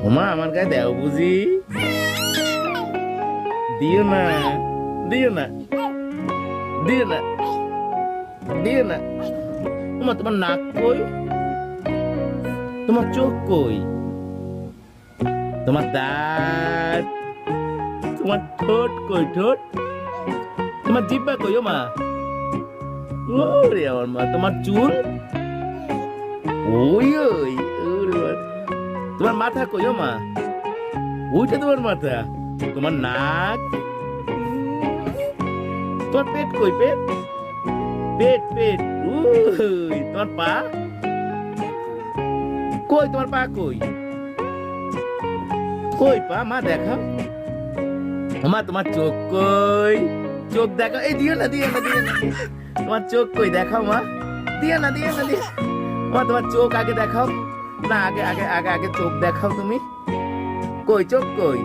ওমা আমার গায়ে দেও বুঝি, দিও না, দিও না, দিও না, দিও না। ওমা তোমার নাক কই, তোমার চোখ কই, তোমার দাঁত, তোমার ঠোঁট কই, ঠোঁট, তোমার জিহ্বা কই? ওমা ওরে আমার মা, তোমার চুল ওই ওই, ওরে বাবা। তোমার মাথা কই? ওমা ওইটা তোমার মাথা, তোমার নাক, তোমার পেট কই? পেট, পেট, পেট, ওই তোমার পা কই? তোমার পা কই? কই পা? মা দেখাও। মা তোমার চোখ কই? চোখ দেখাও। এই দিও না, দিও না, দিও না। তোমার চোখ কই? দেখাও মা। দিও না, দিও না, দিও। মা তোমার চোখ আগে দেখাও। না, আগে আগে আগে আগে চোখ দেখাও তুমি। কই চোখ কই?